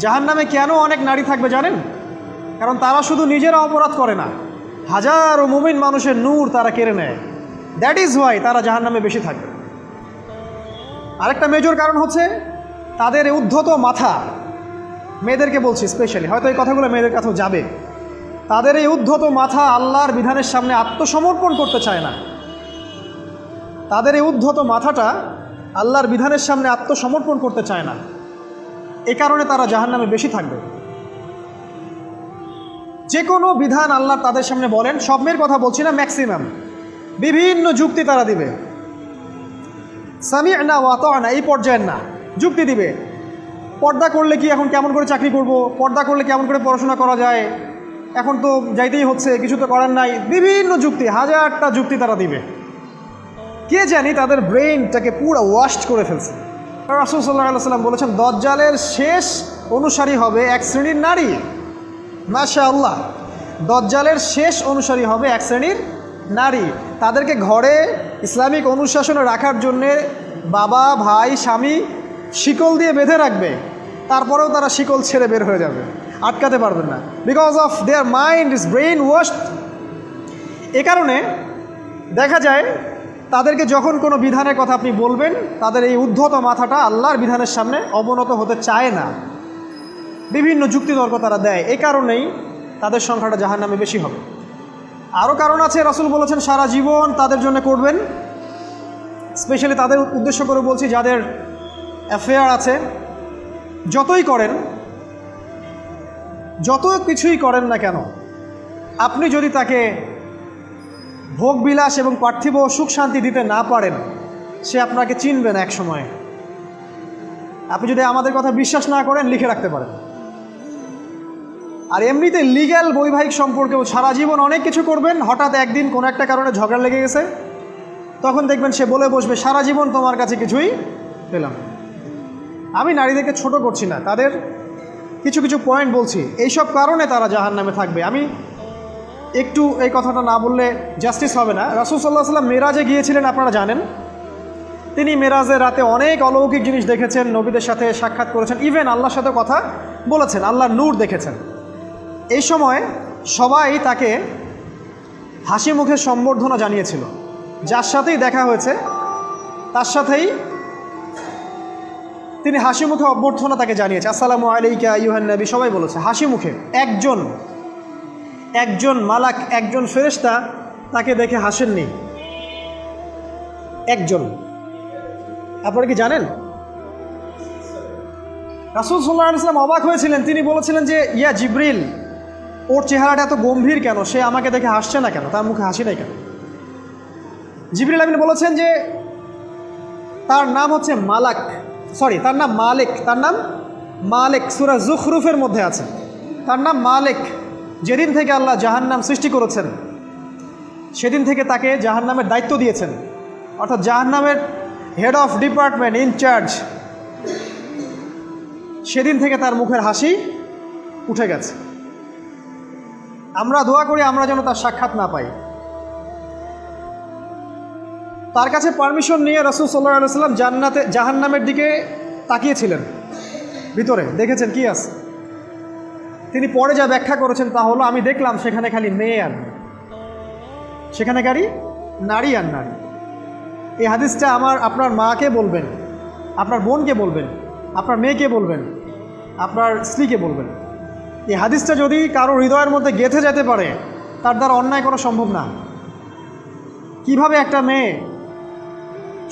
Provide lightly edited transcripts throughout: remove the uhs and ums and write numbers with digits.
জাহান্নামে কেন অনেক নারী থাকবে জানেন? কারণ তারা শুধু নিজেরা অপরাধ করে না, হাজারো মুমিন মানুষের নূর তারা কেড়ে নেয়। দ্যাট ইজ ওয়াই তারা জাহান্নামে বেশি থাকবে। আরেকটা মেজর কারণ হচ্ছে তাদের উদ্ধত মাথা। মেয়েদেরকে বলছি স্পেশালি, হয়তো এই কথাগুলো মেয়েদের কাছেও যাবে। তাদের এই উদ্ধত মাথা আল্লাহর বিধানের সামনে আত্মসমর্পণ করতে চায় না। তাদের এই উদ্ধত মাথাটা আল্লাহর বিধানের সামনে আত্মসমর্পণ করতে চায় না, এ কারণে তারা জাহান্নামে বেশি থাকবে। যে কোনো বিধান আল্লাহ তাদের সামনে বলেন, সব মেয়ের কথা বলছি না, ম্যাক্সিমাম বিভিন্ন যুক্তি তারা দিবে। সামি'না ওয়া আতা'না এই পর্যায়ের না, যুক্তি দিবে। পর্দা করলে কি এখন কেমন করে চাকরি করব, পর্দা করলে কেমন করে পড়াশোনা করা যায়, এখন তো যাইতেই হচ্ছে, কিছু তো করার নাই, বিভিন্ন যুক্তি, হাজারটা যুক্তি তারা দিবে। কে জানি তাদের ব্রেইনটাকে পুরো ওয়াশ করে ফেলছে। রাসূল সাল্লাল্লাহু আলাইহি ওয়াসাল্লাম বলেছেন, দজ্জালের শেষ অনুসারী হবে এক শ্রেণীর নারী। মাশাআল্লাহ, দজ্জালের শেষ অনুসারী হবে এক শ্রেণীর নারী। তাদেরকে ঘরে ইসলামিক অনুশাসনে রাখার জন্যে বাবা, ভাই, স্বামী শিকল দিয়ে বেঁধে রাখবে, তারপরেও তারা শিকল ছেড়ে বের হয়ে যাবে, আটকাতে পারবেন না, because of their mind is brain washed. এ কারণে দেখা যায় তাদেরকে যখন কোনো বিধানের কথা আপনি বলবেন, তাদের এই উদ্ধত মাথাটা আল্লাহর বিধানের সামনে অবনত হতে চায় না, বিভিন্ন যুক্তিতর্ক তারা দেয়। এই কারণেই তাদের সংখ্যাটা জাহান্নামে বেশি হবে। আরও কারণ আছে, রাসূল বলেছেন সারা জীবন তাদের জন্য করবেন। স্পেশালি তাদের উদ্দেশ্য করে বলছি, যাদের অ্যাফেয়ার আছে, যতই করেন, যত কিছুই করেন না কেন, আপনি যদি তাকে ভোগবিলাস এবং পার্থিব সুখ শান্তি দিতে না পারেন, সে আপনাকে চিনবে না এক সময়। আপনি যদি আমাদের কথা বিশ্বাস না করেন, লিখে রাখতে পারেন। আর এমনিতে লিগ্যাল বৈবাহিক সম্পর্কেও সারা জীবন অনেক কিছু করবেন, হঠাৎ একদিন কোনো একটা কারণে ঝগড়া লেগে গেছে, তখন দেখবেন সে বলে বসবে, সারা জীবন তোমার কাছে কিছুই পেলাম। আমি নারীদেরকে ছোট করছি না, তাদের কিছু কিছু পয়েন্ট বলছি, এইসব কারণে তারা জাহান্নামে থাকবে। আমি একটু এই কথাটা না বললে জাস্টিস হবে না। রাসূল সাল্লাল্লাহু আলাইহি ওয়াসাল্লাম মেরাজে গিয়েছিলেন, আপনারা জানেন। তিনি মেরাজের রাতে অনেক অলৌকিক জিনিস দেখেছেন, নবীদের সাথে সাক্ষাৎ করেছেন, ইভেন আল্লাহর সাথে কথা বলেছেন, আল্লাহর নূর দেখেছেন। এই সময় সবাই তাকে হাসি মুখে সম্বর্ধনা জানিয়েছিল। যার সাথেই দেখা হয়েছে তার সাথেই তিনি হাসি মুখে অভ্যর্থনা তাকে জানিয়েছে, আসসালামু আলাইকা আইয়ুহান নবী, সবাই বলেছে হাসি মুখে। একজন মালাক, একজন ফেরেশতা তাকে দেখে হাসেননি, একজন। আপনারা কি জানেন? রাসূল সাল্লাল্লাহু আলাইহি ওয়াসাল্লাম অবাক হয়েছিলেন। তিনি বলেছিলেন যে, ইয়া জিবরিল, ওর চেহারাটা এত গম্ভীর কেন, সে আমাকে দেখে হাসছে না কেন, তার মুখে হাসি নাই কেন? জিবরিল আমিন বলেছেন যে তার নাম হচ্ছে মালাক, সরি তার নাম মালিক, তার নাম মালিক, সূরা যুখরুফের মধ্যে আছে, তার নাম মালিক। যেদিন থেকে আল্লাহ জাহান্নাম সৃষ্টি করেছেন, সেদিন থেকে তাকে জাহান্নামের দায়িত্ব দিয়েছেন, অর্থাৎ জাহান্নামের হেড অফ ডিপার্টমেন্ট, ইনচার্জ। সেদিন থেকে তার মুখের হাসি উঠে গেছে। আমরা দোয়া করি আমরা যেন তার সাক্ষাৎ না পাই। তার কাছে পারমিশন নিয়ে রাসূল সাল্লাল্লাহু আলাইহি ওয়াসাল্লাম জাহান্নামের দিকে তাকিয়েছিলেন, ভিতরে দেখেছেন কি আছে। তিনি পরে যা ব্যাখ্যা করেছেন তা হলো, আমি দেখলাম সেখানে খালি মেয়ে আর মেয়ে, সেখানে খালি নারী আর নারী। এই হাদিসটা আপনার মাকে বলবেন, আপনার বোনকে বলবেন, আপনার মেয়েকে বলবেন, আপনার স্ত্রীকে বলবেন। এই হাদিসটা যদি কারো হৃদয়ের মধ্যে গেঁথে যেতে পারে, তার দ্বারা অন্যায় করা সম্ভব না। কিভাবে একটা মেয়ে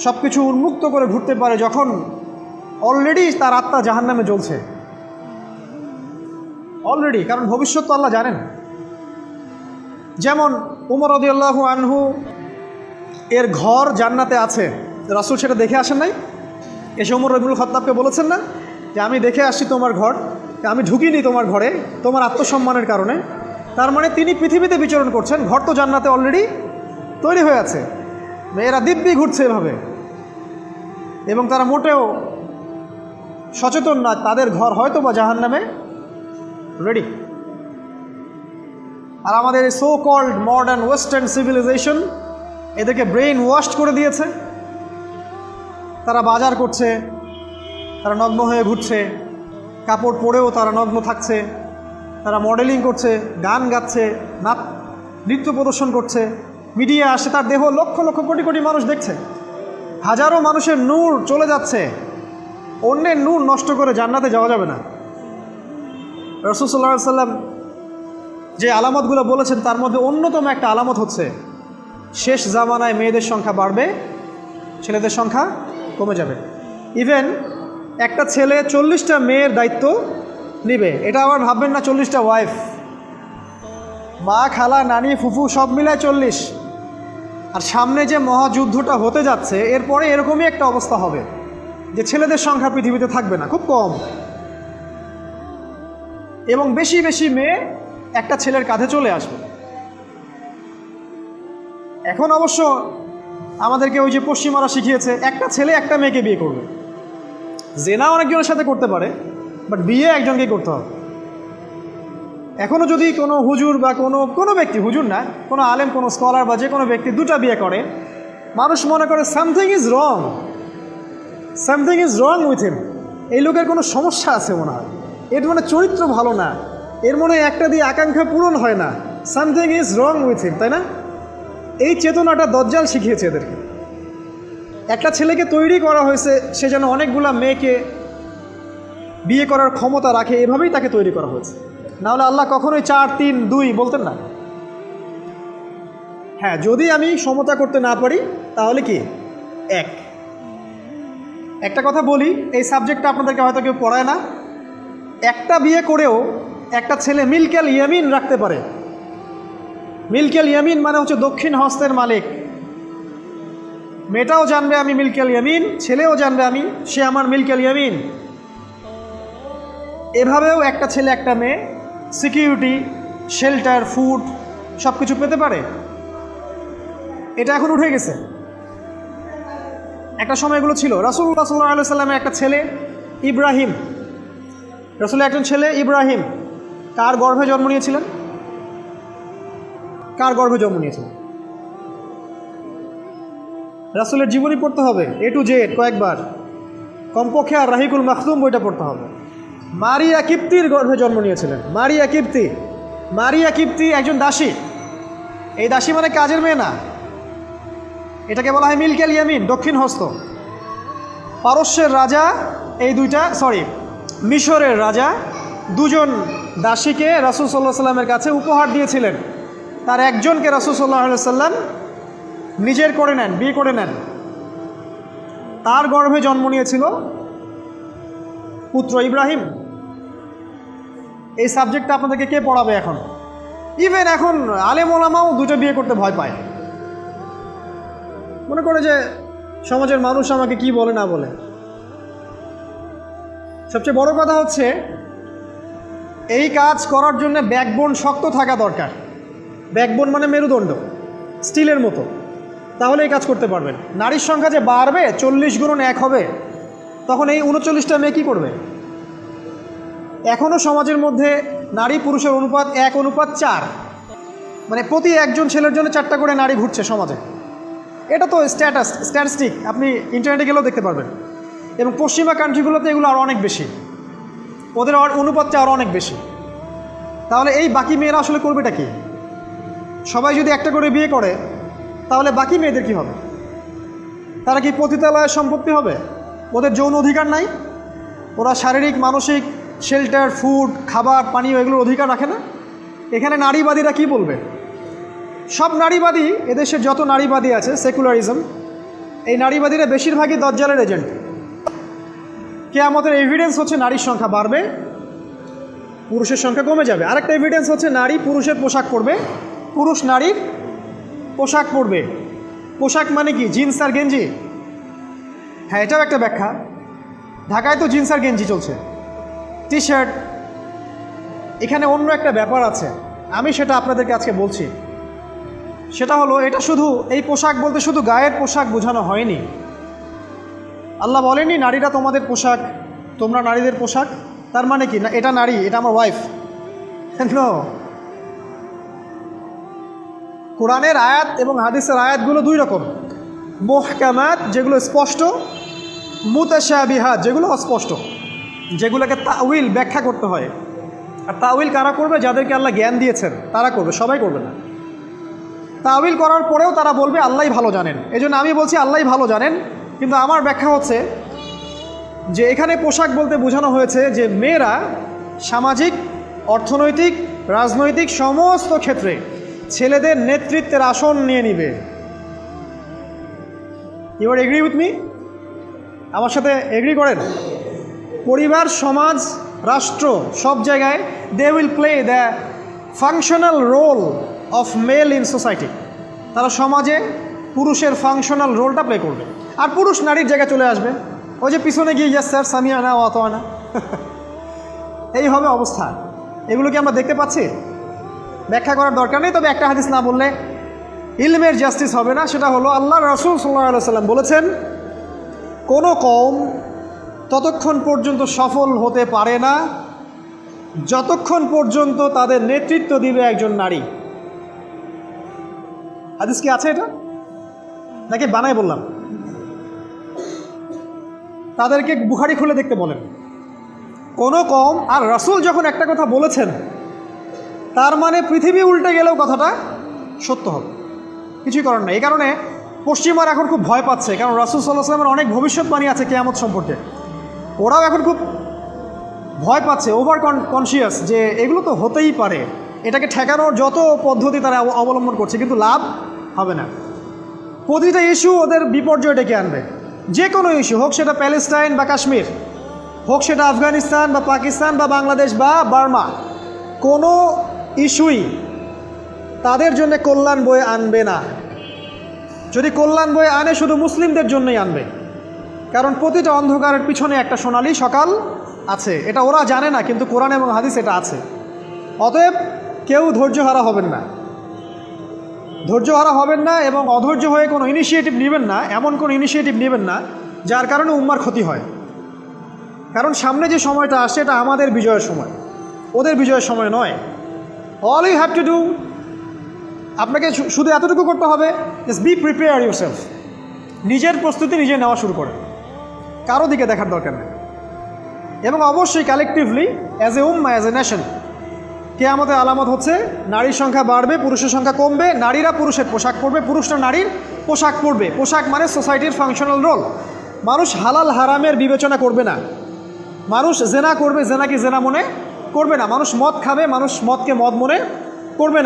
সব কিছু উন্মুক্ত করে ঘুরতে পারে যখন অলরেডি তার আত্মা জাহান্নামে জ্বলছে, অলরেডি, কারণ ভবিষ্যৎ তো আল্লাহ জানেন। যেমন উমর রাদিয়াল্লাহু আনহু এর ঘর জান্নাতে আছে, রাসূল সেটা দেখে আসেন নাই? এসে উমর ইবনুল খাত্তাবকে বলেছেন না যে আমি দেখে আসছি তোমার ঘর, আমি ঢুকিনি তোমার ঘরে তোমার আত্মসম্মানের কারণে। তার মানে তিনি পৃথিবীতে বিচরণ করছেন, ঘর তো জান্নাতে অলরেডি তৈরি হয়ে আছে। মেয়েরা দিব্যি ঘুরছে এভাবে, এবং তারা মোটেও সচেতন না, তাদের ঘর হয়তো বা জাহান্নামে রেডি। আর আমাদের এই so called modern western civilization এদেরকে ব্রেইন ওয়াশ করে দিয়েছে। তারা বাজার করছে, তারা নগ্ন হয়ে ঘুরছে, কাপড় পরেও তারা নগ্ন থাকছে, তারা মডেলিং করছে, গান গাচ্ছে, নৃত্য প্রদর্শন করছে, মিডিয়া আসে, তার দেহ লক্ষ লক্ষ কোটি কোটি মানুষ দেখছে। হাজারো মানুষের নূর চলে যাচ্ছে, অন্যের নূর নষ্ট করে জান্নাতে যাওয়া যাবে না। রাসূল সাল্লাল্লাহু আলাইহি ওয়াসাল্লাম যে আলামতগুলো বলেছেন তার মধ্যে অন্যতম একটা আলামত হচ্ছে শেষ জামানায় মেয়েদের সংখ্যা বাড়বে, ছেলেদের সংখ্যা কমে যাবে। ইভেন একটা ছেলে 40টা মেয়ের দায়িত্ব নিবে। এটা আবার ভাববেন না 40টা ওয়াইফ, মা, খালা, নানি, ফুফু সব মিলায় 40। আর সামনে যে মহাযুদ্ধটা হতে যাচ্ছে এরপরে এরকমই একটা অবস্থা হবে যে ছেলেদের সংখ্যা পৃথিবীতে থাকবে না, খুব কম, এবং বেশি বেশি মেয়ে একটা ছেলের কাঁধে চলে আসবে। এখন অবশ্য আমাদেরকে ওই যে পশ্চিমারা শিখিয়েছে একটা ছেলে একটা মেয়েকে বিয়ে করবে। জেনা অনেকজনের সাথে করতে পারে, বাট বিয়ে একজনকেই করতে হবে। এখনও যদি কোনো হুজুর বা কোনো ব্যক্তি, হুজুর না, কোনো আলেম, কোনো স্কলার বা যে কোনো ব্যক্তি দুটা বিয়ে করে, মানুষ মনে করে something is wrong, something is wrong with him, এই লোকের কোনো সমস্যা আছে মনে হয়, এর মানে চরিত্র ভালো না, এর মনে একটা দিয়ে আকাঙ্ক্ষা পূরণ হয় না, something is wrong with him, তাই না? এই চেতনাটা দজ্জাল শিখিয়েছে এদেরকে। একটা ছেলেকে তৈরি করা হয়েছে সে যেন অনেকগুলা মেয়েকে বিয়ে করার ক্ষমতা রাখে, এভাবেই তাকে তৈরি করা হয়েছে। নাহলে আল্লাহ কখনোই 4, 3, 2 বলতেন না। হ্যাঁ, যদি আমি সমতা করতে না পারি তাহলে কি একটা কথা বলি, এই সাবজেক্টটা আপনাদেরকে হয়তো কেউ পড়ায় না। একটা বিয়ে করেও একটা ছেলে মিলকেল ইয়ামিন রাখতে পারে। মিলকেল ইয়ামিন মানে হচ্ছে দক্ষিণ হস্তের মালিক। মেয়েটাও জানবে আমি মিলকেল ইয়ামিন, ছেলেও জানবে সে আমার মিলকেল ইয়ামিন। এভাবেও একটা ছেলে একটা মেয়ে সিকিউরিটি, শেল্টার, ফুড সব কিছু পেতে পারে। এটা এখন উঠে গেছে, একটা সময় এগুলো ছিল। রাসূলুল্লাহ সাল্লাল্লাহু আলাইহি ওয়াসাল্লামের একটা ছেলে ইব্রাহিম, রাসূলের একজন ছেলে ইব্রাহিম কার গর্ভে জন্ম নিয়েছিলেন? কার গর্ভে জন্ম নিয়েছিলেন? রাসূলের জীবনী পড়তে হবে A to Z কয়েকবার, কমপক্ষে আর রাহিকুল মাখতুম বইটা পড়তে হবে। মারিয়া কিপ্তির গর্ভে জন্ম নিয়েছিলেন। মারিয়া কিপ্তি একজন দাসী। এই দাসী মানে কাজের মেয়ে না, এটাকে বলা হয় মিলকেল ইয়ামিন, দক্ষিণ হস্ত। পারস্যের রাজা মিশরের রাজা দুজন দাসীকে রাসূল সাল্লাল্লাহু আলাইহি ওয়াসাল্লামের কাছে উপহার দিয়েছিলেন। তার একজনকে রাসূল সাল্লাল্লাহু আলাইহি ওয়াসাল্লাম নিজের করে নেন, বিয়ে করে নেন। তার গর্ভে জন্ম নিয়েছিল পুত্র ইব্রাহিম। এই সাবজেক্টটা আপনাদেরকে কে পড়াবে এখন? ইভেন এখন আলেম ওলামাও দুটো বিয়ে করতে ভয় পায়, মনে করে যে সমাজের মানুষ আমাকে কি বলে না বলে। সবচেয়ে বড় কথা হচ্ছে এই কাজ করার জন্য ব্যাকবোন শক্ত থাকা দরকার। ব্যাকবোন মানে মেরুদণ্ড, স্টিলের মতো, তাহলে এই কাজ করতে পারবেন। নারীর সংখ্যা যে বাড়বে, 40 গুণন 1 হবে, তখন এই 39টা মেয়ে কী করবে? এখনও সমাজের মধ্যে নারী পুরুষের অনুপাত 1:4, মানে প্রতি একজন ছেলের জন্য 4টা করে নারী ঘুরছে সমাজে। এটা তো স্ট্যাটিস্টিক, আপনি ইন্টারনেটে গেলেও দেখতে পারবেন। এবং পশ্চিমা কান্ট্রিগুলোতে এগুলো আরও অনেক বেশি, ওদের অনুপাতটা আরও অনেক বেশি। তাহলে এই বাকি মেয়েরা আসলে করবেটা কি? সবাই যদি একটা করে বিয়ে করে তাহলে বাকি মেয়েদের কি হবে? তারা কি পতিতালয়ের সম্পত্তি হবে? ওদের যৌন অধিকার নাই? ওরা শারীরিক, মানসিক, শেল্টার, ফুড, খাবার, পানীয় এগুলোর অধিকার রাখে না? এখানে নারীবাদীরা কি বলবে? সব নারীবাদী, এদেশের যত নারীবাদী আছে, সেকুলারিজম, এই নারীবাদীরা বেশিরভাগই দজ্জালের এজেন্ট। কিয়ামতের এভিডেন্স হচ্ছে নারীর সংখ্যা বাড়বে, পুরুষের সংখ্যা কমে যাবে। আরেকটা এভিডেন্স হচ্ছে নারী পুরুষের পোশাক পরবে, পুরুষ নারীর পোশাক পরবে। পোশাক মানে কি? জিন্স আর গেঞ্জি? হ্যাঁ, এটাও একটা ব্যাখ্যা। ঢাকায় তো জিন্স আর গেঞ্জি চলছে, টি শার্ট। এখানে অন্য একটা ব্যাপার আছে, আমি সেটা আপনাদেরকে আজকে বলছি। সেটা হলো, এটা শুধু এই পোশাক বলতে শুধু গায়ের পোশাক বোঝানো হয়নি। আল্লাহ বলেনি নারীরা তোমাদের পোশাক, তোমরা নারীদের পোশাক। তার মানে কি? না, এটা নারী, এটা আমার ওয়াইফ। নো, কোরআনের আয়াত এবং হাদিসের আয়াতগুলো দুই রকম। মুহকামাত যেগুলো স্পষ্ট, মুতাশাবিহাত যেগুলো অস্পষ্ট। যেগুলোকে তাউইল ব্যাখ্যা করতে হয়। আর তাউইল কারা করবে? যাদেরকে আল্লাহ জ্ঞান দিয়েছেন তারা করবে, সবাই করবে না। তাউইল করার পরেও তারা বলবে আল্লাহই ভালো জানেন। এই জন্য আমি বলছি আল্লাহই ভালো জানেন, কিন্তু আমার ব্যাখ্যা হচ্ছে যে এখানে পোশাক বলতে বোঝানো হয়েছে যে মেয়েরা সামাজিক, অর্থনৈতিক, রাজনৈতিক সমস্ত ক্ষেত্রে ছেলেদের নেতৃত্বের আসন নিয়ে নিবে। You are agree with me? আমার সাথে এগ্রি করেন? পরিবার, সমাজ, রাষ্ট্র সব জায়গায় they will play the functional role of male in society. তারা সমাজে পুরুষের ফাংশনাল রোলটা প্লে করবে, আর পুরুষ নারীর জায়গায় চলে আসবে। ওই যে পিছনে গিয়ে ইয়াস স্যার সামিয়া না অত না, এই হবে অবস্থা। এগুলো কি আমরা দেখতে পাচ্ছি? ব্যাখ্যা করার দরকার নেই। তবে একটা হাদিস না বললে ইলমের জাস্টিস হবে না। সেটা হলো আল্লাহ রাসূল সাল্লাল্লাহু আলাইহি ওয়াসাল্লাম বলেছেন, কোনো কওম ততক্ষণ পর্যন্ত সফল হতে পারে না যতক্ষণ পর্যন্ত তাদের নেতৃত্ব দিবে একজন নারী। হাদিস কি আছে এটা, নাকি বানাই বললাম? তাদেরকে বুখারী খুলে দেখতে বলেন। কোনো কওম, আর রাসূল যখন একটা কথা বলেছেন তার মানে পৃথিবী উল্টে গেলেও কথাটা সত্য হবে, কিছুই করার নেই। এই কারণে পশ্চিমারা এখন খুব ভয় পাচ্ছে, কারণ রাসূল সাল্লাল্লাহু আলাইহি ওয়াসাল্লামের অনেক ভবিষ্যৎবাণী আছে কিয়ামত সম্পর্কে। ওরাও এখন খুব ভয় পাচ্ছে, ওভার কনসিয়াস যে এগুলো তো হতেই পারে। এটাকে ঠেকানোর যত পদ্ধতি তারা অবলম্বন করছে, কিন্তু লাভ হবে না। প্রতিটা ইস্যু ওদের বিপর্যয় ডেকে আনবে। যে কোনো ইস্যু হোক, সেটা প্যালেস্টাইন বা কাশ্মীর হোক, সেটা আফগানিস্তান বা পাকিস্তান বা বাংলাদেশ বা বার্মা, কোনো ইস্যুই তাদের জন্য কল্যাণ বয়ে আনবে না। যদি কল্যাণ বয়ে আনে, শুধু মুসলিমদের জন্যই আনবে, কারণ প্রতিটা অন্ধকারের পিছনে একটা সোনালী সকাল আছে। এটা ওরা জানে না, কিন্তু কোরআন এবং হাদিস এটা আছে। অতএব কেউ ধৈর্যহারা হবেন না, ধৈর্যহারা হবেন না, এবং অধৈর্য হয়ে কোনো ইনিশিয়েটিভ নেবেন না, এমন কোনো ইনিশিয়েটিভ নেবেন না যার কারণে উম্মার ক্ষতি হয়। কারণ সামনে যে সময়টা আসছে এটা আমাদের বিজয়ের সময়, ওদের বিজয়ের সময় নয়। All you have to do, আপনাকে শুধু এতটুকু করতে হবে, জাস্ট বি প্রিপেয়ার ইউরসেলফ। নিজের প্রস্তুতি নিজে নেওয়া শুরু করেন, কারো দিকে দেখার দরকার নেই। এবং অবশ্যই collectively as a Umma, as a nation, কিয়ামতের আলামত হচ্ছে নারীর সংখ্যা বাড়বে, পুরুষের সংখ্যা কমবে। নারীরা পুরুষের পোশাক পরবে, পুরুষরা নারীর পোশাক পরবে। পোশাক মানে সোসাইটির ফাংশনাল রোল। মানুষ হালাল হারামের বিবেচনা করবে না। মানুষ জেনা করবে, জেনাকে জেনা মনে করবে না। মানুষ মদ খাবে, মানুষ মদকে মদ মনে করবে না।